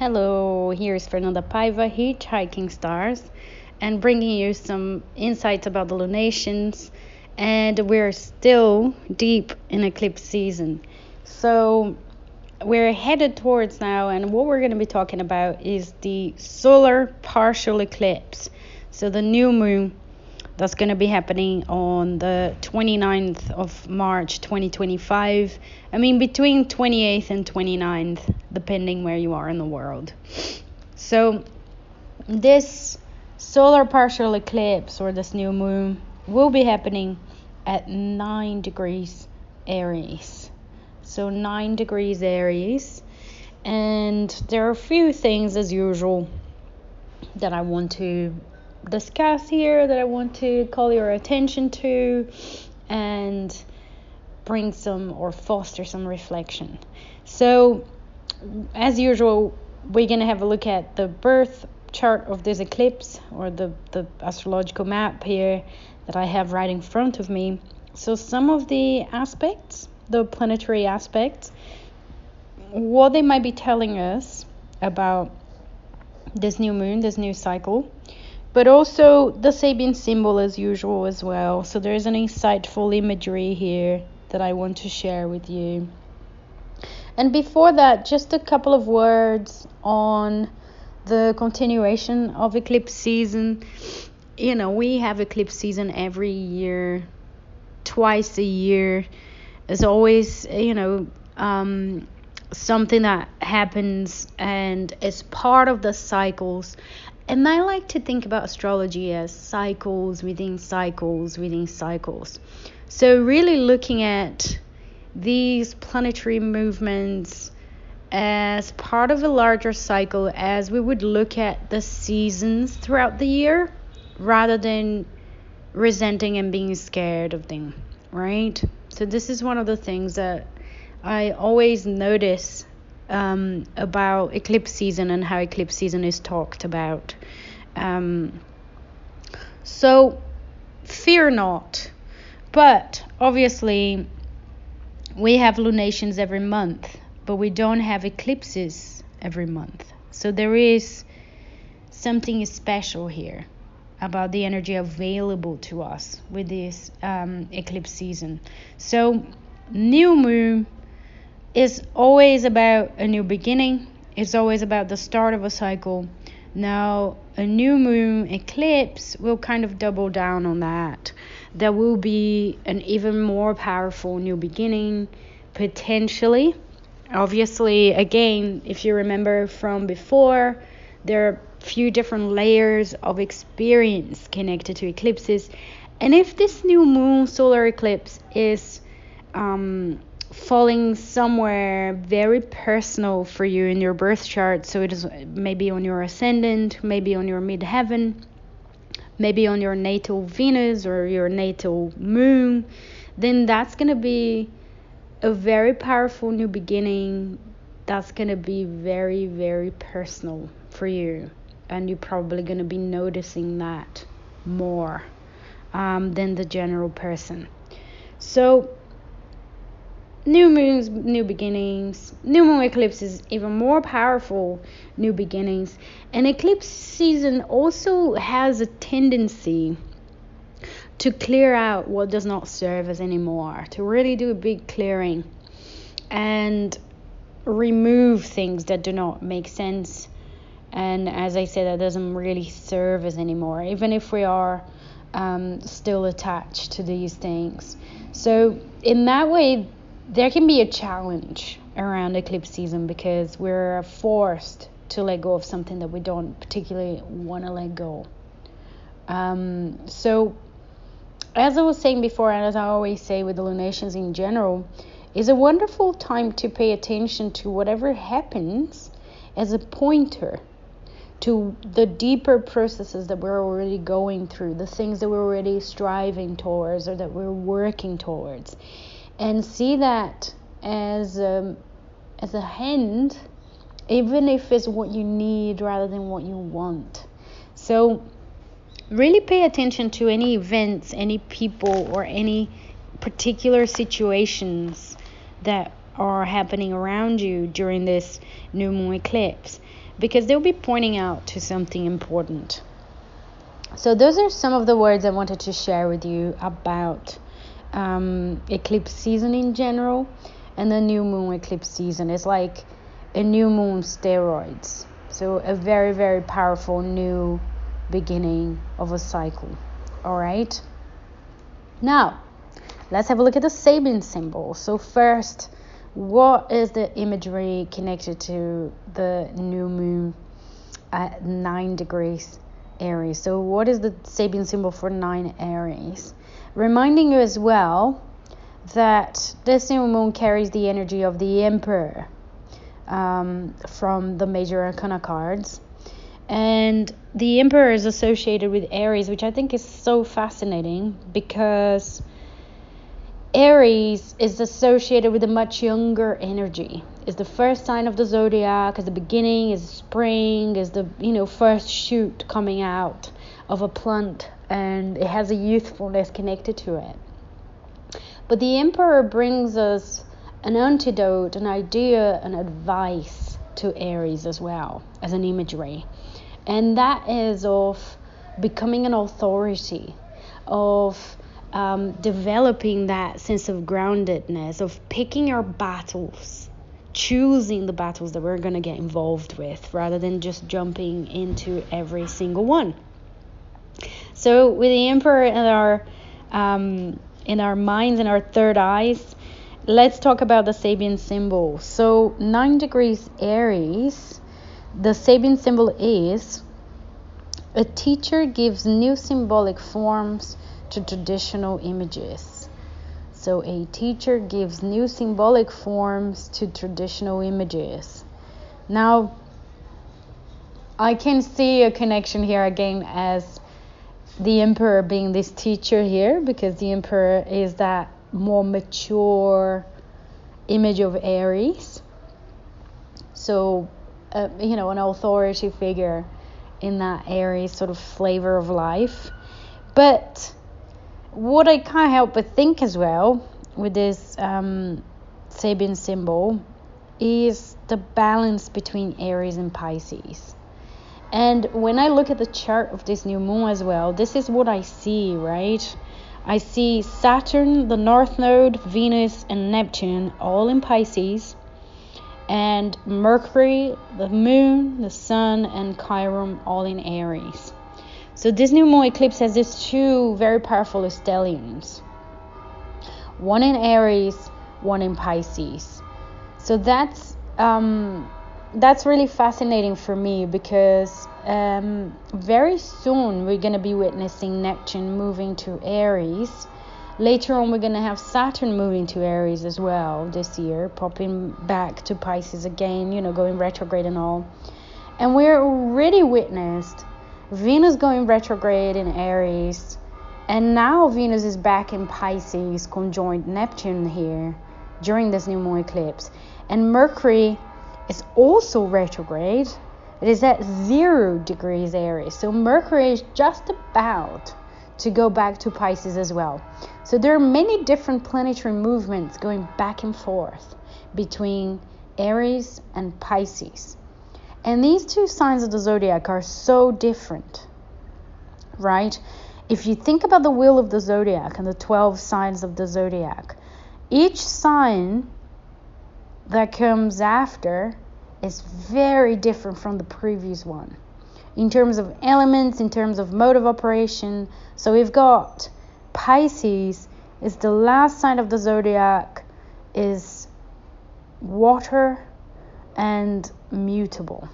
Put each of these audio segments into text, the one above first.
Hello, here's Fernanda Paiva, Hitchhiking Stars, and bringing you some insights about the lunations. And we're still deep in eclipse season. So we're headed towards now, and what we're going to be talking about is the solar partial eclipse. So the new moon that's going to be happening on the 29th of March 2025. I mean, between 28th and 29th, depending where you are in the world. So this solar partial eclipse, or this new moon, will be happening at 9 degrees Aries. So 9 degrees Aries. And there are a few things, as usual, that I want to discuss here, that I want to call your attention to and bring some or foster some reflection. So as usual, we're going to have a look at the birth chart of this eclipse, or the astrological map here that I have right in front of me. So some of the aspects, the planetary aspects, what they might be telling us about this new moon, this new cycle, but also the Sabian symbol as usual as well. So there's an insightful imagery here that I want to share with you. And before that, just a couple of words on the continuation of eclipse season. You know, we have eclipse season every year, twice a year. There's always, something that happens and is part of the cycles. And I like to think about astrology as cycles within cycles within cycles. So really looking at these planetary movements as part of a larger cycle, as we would look at the seasons throughout the year, rather than resenting and being scared of them, right? So this is one of the things that I always notice about eclipse season and how eclipse season is talked about. So fear not, but obviously we have lunations every month, but we don't have eclipses every month. So there is something special here about the energy available to us with this eclipse season. So new moon is always about a new beginning. It's always about the start of a cycle. Now, a new moon eclipse will kind of double down on that. There will be an even more powerful new beginning, potentially. Obviously, again, if you remember from before, there are a few different layers of experience connected to eclipses. And if this new moon solar eclipse is falling somewhere very personal for you in your birth chart, so it is maybe on your ascendant, maybe on your midheaven, maybe on your natal Venus or your natal moon, then that's going to be a very powerful new beginning. That's going to be very, very personal for you, and you're probably going to be noticing that more than the general person. So new moons, new beginnings. New moon eclipses, even more powerful new beginnings. And eclipse season also has a tendency to clear out what does not serve us anymore, to really do a big clearing and remove things that do not make sense. And as I said, that doesn't really serve us anymore, even if we are still attached to these things. So in that way, there can be a challenge around eclipse season, because we're forced to let go of something that we don't particularly want to let go. So as I was saying before, and as I always say with the lunations in general, is a wonderful time to pay attention to whatever happens as a pointer to the deeper processes that we're already going through, the things that we're already striving towards or that we're working towards. And see that as a hint, even if it's what you need rather than what you want. So really pay attention to any events, any people, or any particular situations that are happening around you during this new moon eclipse. because they'll be pointing out to something important. So those are some of the words I wanted to share with you about eclipse season in general, and the new moon eclipse season is like a new moon steroids. So a very, very powerful new beginning of a cycle. All right. Now, let's have a look at the Sabian symbol. So first, what is the imagery connected to the new moon at 9 degrees Aries? So what is the Sabian symbol for 9 Aries? Reminding you as well that this new moon carries the energy of the Emperor from the major arcana cards. And the Emperor is associated with Aries, which I think is so fascinating because Aries is associated with a much younger energy. It's the first sign of the zodiac, is the beginning, is spring, is the first shoot coming out of a plant, and it has a youthfulness connected to it. But the Emperor brings us an antidote, an idea, an advice to Aries as well as an imagery. And that is of becoming an authority, of developing that sense of groundedness, of picking our battles, choosing the battles that we're going to get involved with rather than just jumping into every single one. So with the Emperor in our minds and our third eyes, let's talk about the Sabian symbol. So 9 degrees Aries, the Sabian symbol is a teacher gives new symbolic forms to traditional images. So a teacher gives new symbolic forms to traditional images. Now, I can see a connection here again as the Emperor being this teacher here, because the Emperor is that more mature image of Aries. So, an authority figure in that Aries sort of flavor of life. But what I can't help but think as well with this Sabian symbol is the balance between Aries and Pisces. And when I look at the chart of this new moon as well, this is what I see, right? I see Saturn, the North Node, Venus, and Neptune all in Pisces, and Mercury, the Moon, the Sun, and Chiron all in Aries. So this new moon eclipse has these two very powerful stelliums, one in Aries, one in Pisces. So that's really fascinating for me because very soon we're going to be witnessing Neptune moving to Aries. Later on, we're going to have Saturn moving to Aries as well this year, popping back to Pisces again, going retrograde and all. And we're already witnessed Venus going retrograde in Aries, and now Venus is back in Pisces, conjoined Neptune here during this new moon eclipse. And Mercury is also retrograde. It is at 0 degrees Aries. So Mercury is just about to go back to Pisces as well. So there are many different planetary movements going back and forth between Aries and Pisces. And these two signs of the zodiac are so different, right? If you think about the wheel of the zodiac and the 12 signs of the zodiac, each sign that comes after is very different from the previous one in terms of elements, in terms of mode of operation. So we've got Pisces is the last sign of the zodiac, is water and mutable.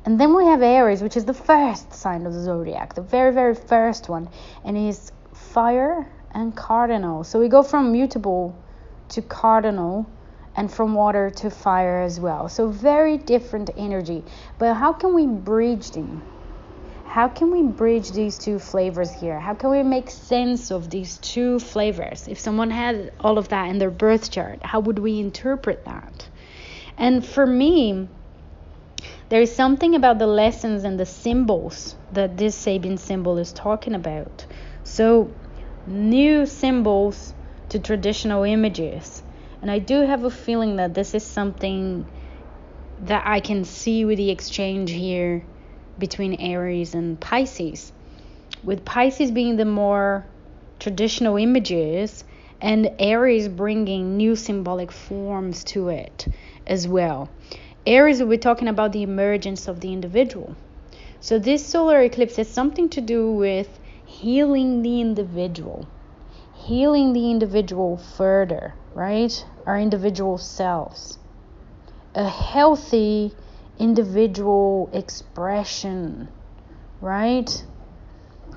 And then we have Aries, which is the first sign of the zodiac, the very, very first one, and is fire and cardinal. So we go from mutable to cardinal, and from water to fire as well. So very different energy. But how can we bridge them? How can we bridge these two flavors here? How can we make sense of these two flavors? If someone had all of that in their birth chart, how would we interpret that? And for me, there is something about the lessons and the symbols that this Sabian symbol is talking about. So new symbols to traditional images. And I do have a feeling that this is something that I can see with the exchange here between Aries and Pisces. With Pisces being the more traditional images, and Aries bringing new symbolic forms to it as well. Aries will be talking about the emergence of the individual. So this solar eclipse has something to do with healing the individual further, right? Our individual selves. A healthy individual expression, right?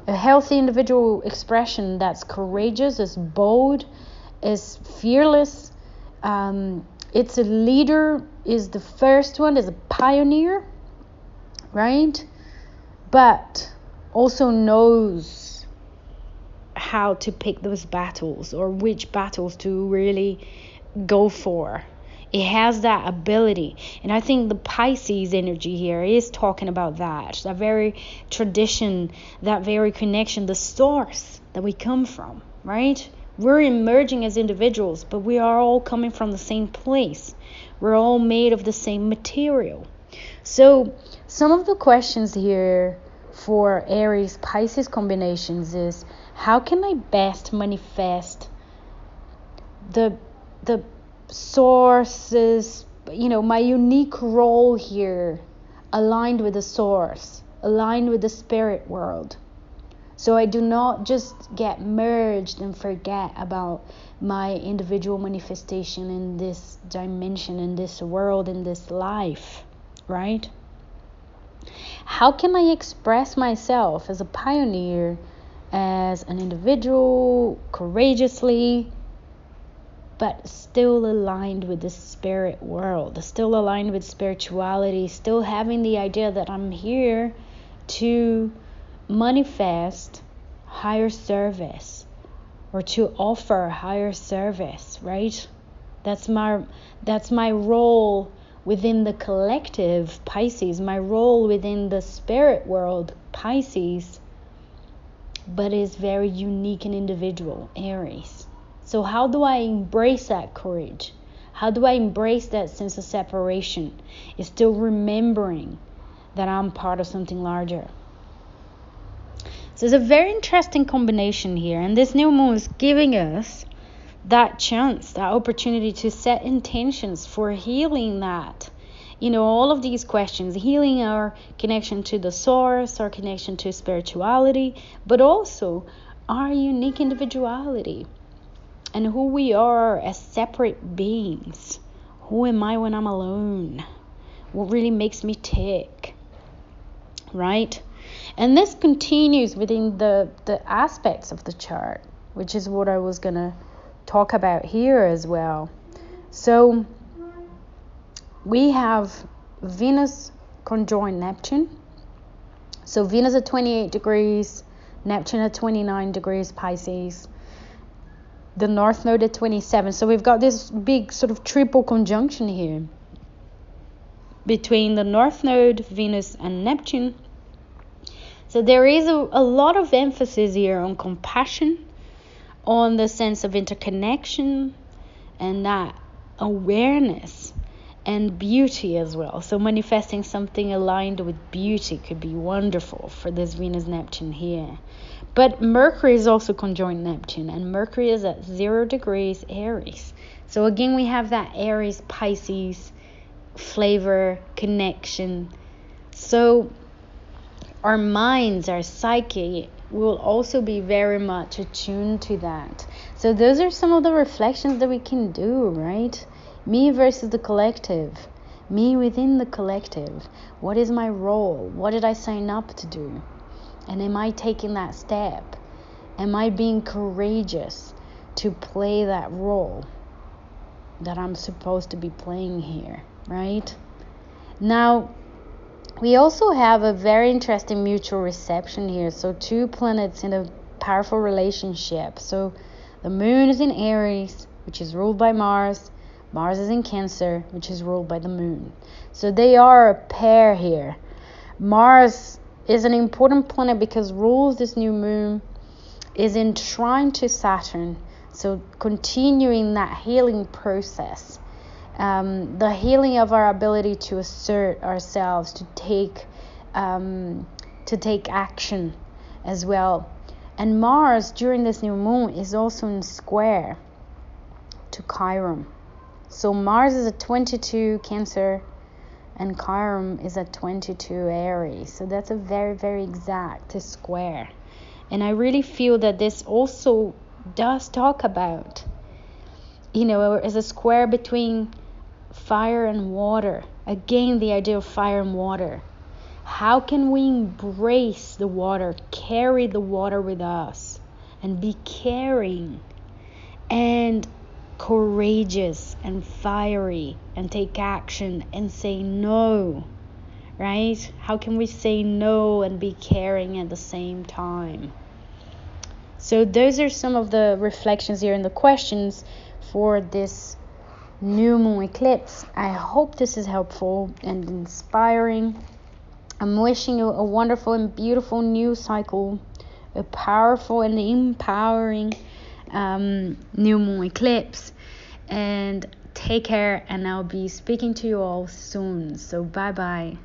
A healthy individual expression that's courageous, is bold, is fearless. It's a leader, is the first one, is a pioneer, right? But also knows how to pick those battles, or which battles to really go for. It has that ability. And I think the Pisces energy here is talking about that very tradition, that very connection, the source that we come from, right? We're emerging as individuals, but we are all coming from the same place. We're all made of the same material. So some of the questions here for Aries Pisces combinations is, how can I best manifest the sources, my unique role here, aligned with the source, aligned with the spirit world, so I do not just get merged and forget about my individual manifestation in this dimension, in this world, in this life, right? How can I express myself as a pioneer, as an individual, courageously, but still aligned with the spirit world, still aligned with spirituality, still having the idea that I'm here to manifest higher service, or to offer higher service, right? That's my role within the collective, Pisces, my role within the spirit world, Pisces, but is very unique and individual, Aries. So how do I embrace that courage? How do I embrace that sense of separation? It's still remembering that I'm part of something larger. So it's a very interesting combination here. And this new moon is giving us that chance, that opportunity to set intentions for healing that. All of these questions, healing our connection to the source, our connection to spirituality, but also our unique individuality and who we are as separate beings. Who am I when I'm alone? What really makes me tick, right? And this continues within the aspects of the chart, which is what I was going to talk about here as well. So we have Venus conjoined Neptune. So Venus at 28 degrees, Neptune at 29 degrees Pisces, the North Node at 27. So we've got this big sort of triple conjunction here between the North Node, Venus, and Neptune. So there is a lot of emphasis here on compassion, on the sense of interconnection, and that awareness and beauty as well. So manifesting something aligned with beauty could be wonderful for this Venus-Neptune here. But Mercury is also conjoined Neptune, and Mercury is at 0 degrees Aries. So again, we have that Aries-Pisces flavor connection. So our minds, our psyche will also be very much attuned to that. So those are some of the reflections that we can do, right? Me versus the collective. Me within the collective. What is my role? What did I sign up to do? And am I taking that step? Am I being courageous to play that role that I'm supposed to be playing here, right? Now, we also have a very interesting mutual reception here. So 2 planets in a powerful relationship. So the moon is in Aries, which is ruled by Mars. Mars is in Cancer, which is ruled by the moon. So they are a pair here. Mars is an important planet because rules this new moon, is in trine to Saturn. So continuing that healing process the healing of our ability to assert ourselves, to take action as well. And Mars during this new moon is also in square to Chiron. So Mars is at 22 Cancer and Chiron is at 22 Aries. So that's a very, very exact square. And I really feel that this also does talk about, as a square between fire and water. Again, the idea of fire and water. How can we embrace the water, carry the water with us, and be caring and courageous and fiery and take action and say no, right? How can we say no and be caring at the same time? So those are some of the reflections here and the questions for this new moon eclipse. I hope this is helpful and inspiring. I'm wishing you a wonderful and beautiful new cycle, a powerful and empowering new moon eclipse. And take care, and I'll be speaking to you all soon. So bye bye.